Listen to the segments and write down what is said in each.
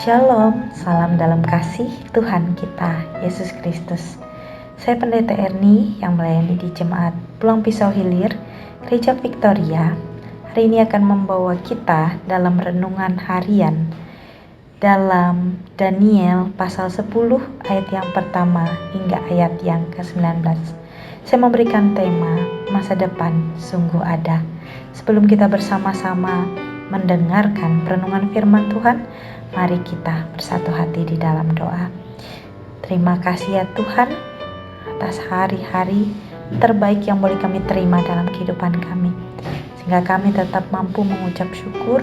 Shalom, salam dalam kasih Tuhan kita, Yesus Kristus. Saya Pendeta Erni yang melayani di Jemaat Pulang Pisau Hilir, Gereja Victoria. Hari ini akan membawa kita dalam renungan harian dalam Daniel pasal 10 ayat yang pertama hingga ayat yang ke-19. Saya memberikan tema masa depan sungguh ada. Sebelum kita bersama-sama mendengarkan perenungan firman Tuhan, mari kita bersatu hati di dalam doa. Terima kasih ya Tuhan atas hari-hari terbaik yang boleh kami terima dalam kehidupan kami, sehingga kami tetap mampu mengucap syukur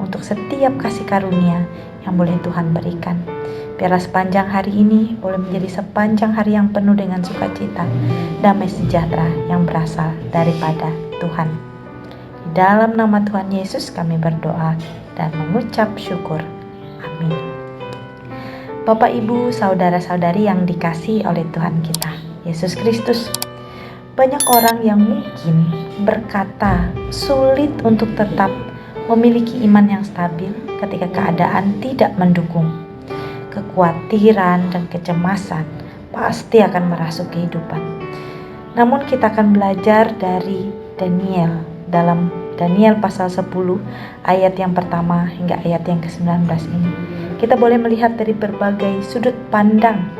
untuk setiap kasih karunia yang boleh Tuhan berikan. Biarlah sepanjang hari ini boleh menjadi sepanjang hari yang penuh dengan sukacita, damai sejahtera yang berasal daripada Tuhan. Di dalam nama Tuhan Yesus kami berdoa dan mengucap syukur. Amin. Bapak, Ibu, saudara-saudari yang dikasihi oleh Tuhan kita, Yesus Kristus. Banyak orang yang mungkin berkata sulit untuk tetap memiliki iman yang stabil ketika keadaan tidak mendukung. Kekhawatiran dan kecemasan pasti akan merasuk kehidupan. Namun kita akan belajar dari Daniel dalam Daniel pasal 10 ayat yang pertama hingga ayat yang ke-19 ini. Kita boleh melihat dari berbagai sudut pandang.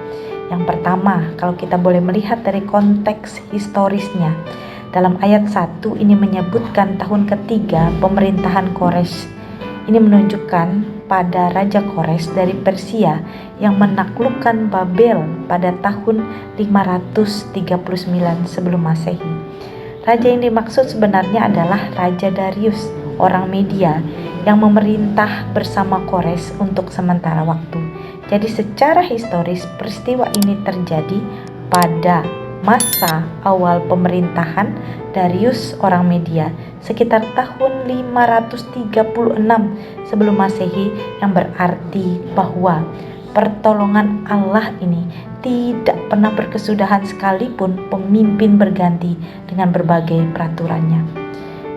Yang pertama, kalau kita boleh melihat dari konteks historisnya, dalam ayat 1 ini menyebutkan tahun ketiga pemerintahan Kores. Ini menunjukkan pada Raja Kores dari Persia yang menaklukkan Babel pada tahun 539 sebelum Masehi. Raja yang dimaksud sebenarnya adalah Raja Darius, orang Media, yang memerintah bersama Kores untuk sementara waktu. Jadi secara historis peristiwa ini terjadi pada masa awal pemerintahan Darius orang Media sekitar tahun 536 sebelum Masehi, yang berarti bahwa pertolongan Allah ini tidak pernah berkesudahan sekalipun pemimpin berganti dengan berbagai peraturannya.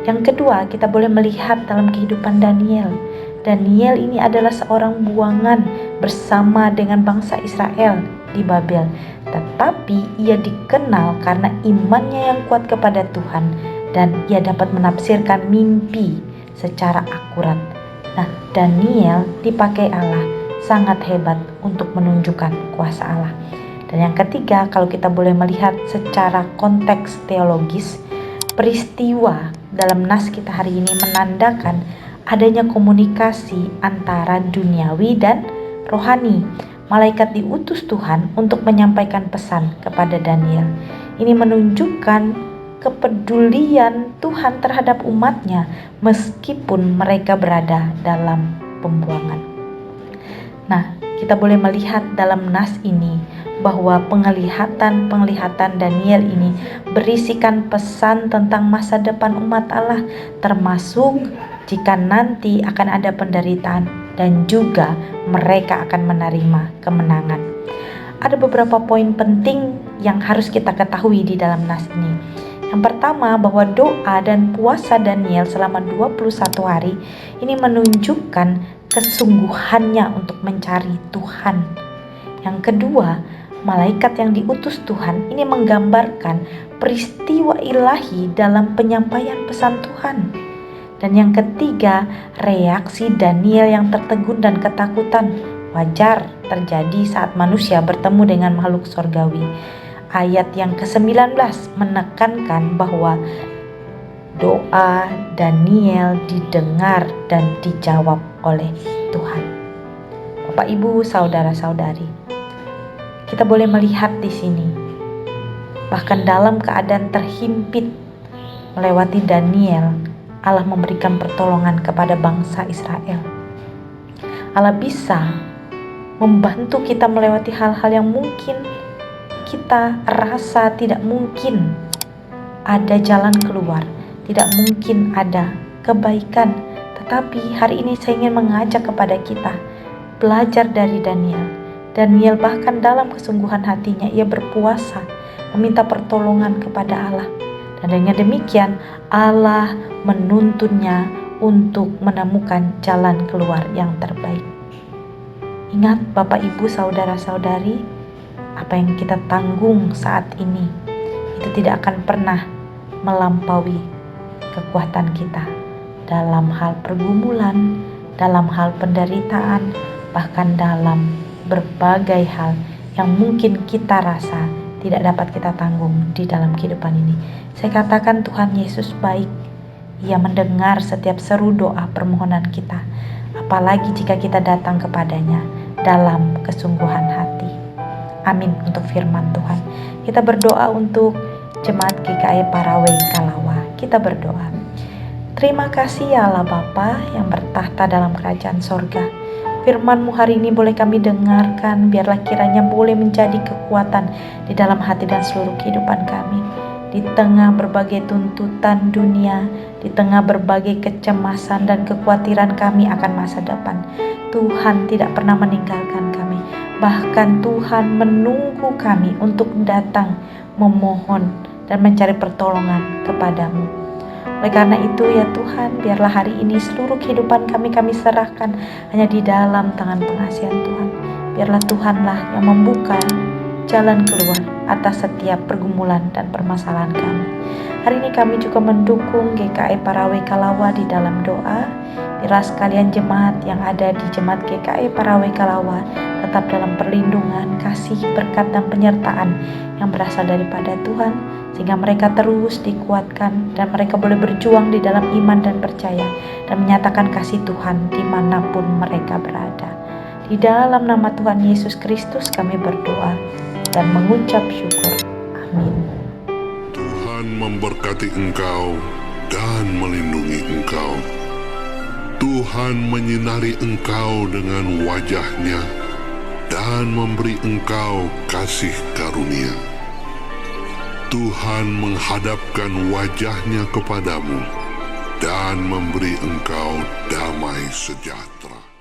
Yang kedua, kita boleh melihat dalam kehidupan Daniel. Daniel ini adalah seorang buangan bersama dengan bangsa Israel di Babel, tetapi ia dikenal karena imannya yang kuat kepada Tuhan dan ia dapat menafsirkan mimpi secara akurat. Nah, Daniel dipakai Allah sangat hebat untuk menunjukkan kuasa Allah. Dan yang ketiga, kalau kita boleh melihat secara konteks teologis, peristiwa dalam nas kita hari ini menandakan adanya komunikasi antara duniawi dan rohani. Malaikat diutus Tuhan untuk menyampaikan pesan kepada Daniel. Ini menunjukkan kepedulian Tuhan terhadap umatnya meskipun mereka berada dalam pembuangan. Nah, kita boleh melihat dalam nas ini bahwa penglihatan Daniel ini berisikan pesan tentang masa depan umat Allah, termasuk jika nanti akan ada penderitaan dan juga mereka akan menerima kemenangan. Ada beberapa poin penting yang harus kita ketahui di dalam nas ini. Yang pertama, bahwa doa dan puasa Daniel selama 21 hari ini menunjukkan kesungguhannya untuk mencari Tuhan. Yang kedua, malaikat yang diutus Tuhan ini menggambarkan peristiwa ilahi dalam penyampaian pesan Tuhan. Dan yang ketiga, reaksi Daniel yang tertegun dan ketakutan wajar terjadi saat manusia bertemu dengan makhluk surgawi. Ayat yang ke-19 menekankan bahwa doa Daniel didengar dan dijawab oleh Tuhan. Bapak, Ibu, saudara-saudari, kita boleh melihat di sini, bahkan dalam keadaan terhimpit melewati Daniel, Allah memberikan pertolongan kepada bangsa Israel. Allah bisa membantu kita melewati hal-hal yang mungkin kita rasa tidak mungkin ada jalan keluar, tidak mungkin ada kebaikan. Tetapi hari ini saya ingin mengajak kepada kita belajar dari Daniel. Daniel bahkan dalam kesungguhan hatinya ia berpuasa, meminta pertolongan kepada Allah. Dan dengan demikian Allah menuntunnya untuk menemukan jalan keluar yang terbaik. Ingat Bapak Ibu saudara-saudari, apa yang kita tanggung saat ini itu tidak akan pernah melampaui kekuatan kita dalam hal pergumulan, dalam hal penderitaan, bahkan dalam berbagai hal yang mungkin kita rasa tidak dapat kita tanggung di dalam kehidupan ini. Saya katakan Tuhan Yesus baik. Ia mendengar setiap seru doa permohonan kita, apalagi jika kita datang kepadanya dalam kesungguhan hati. Amin untuk firman Tuhan. Kita berdoa untuk Jemaat GKI Parawai Kalawa. Kita berdoa. Terima kasih ya Allah Bapa yang bertahta dalam kerajaan sorga. Firman-Mu hari ini boleh kami dengarkan, biarlah kiranya boleh menjadi kekuatan di dalam hati dan seluruh kehidupan kami. Di tengah berbagai tuntutan dunia, di tengah berbagai kecemasan dan kekhawatiran kami akan masa depan, Tuhan tidak pernah meninggalkan kami. Bahkan Tuhan menunggu kami untuk datang memohon dan mencari pertolongan kepadamu. Oleh karena itu ya Tuhan, biarlah hari ini seluruh kehidupan kami serahkan hanya di dalam tangan pengasihan Tuhan. Biarlah Tuhanlah yang membuka jalan keluar atas setiap pergumulan dan permasalahan kami. Hari ini kami juga mendukung GKI Parawai Kalawa di dalam doa. Biarlah sekalian jemaat yang ada di Jemaat GKI Parawai Kalawa tetap dalam perlindungan, kasih, berkat, dan penyertaan yang berasal daripada Tuhan, sehingga mereka terus dikuatkan dan mereka boleh berjuang di dalam iman dan percaya dan menyatakan kasih Tuhan dimanapun mereka berada. Di dalam nama Tuhan Yesus Kristus kami berdoa dan mengucap syukur. Amin. Tuhan memberkati engkau dan melindungi engkau. Tuhan menyinari engkau dengan wajah-Nya dan memberi engkau kasih karunia. Tuhan menghadapkan wajah-Nya kepadamu dan memberi engkau damai sejahtera.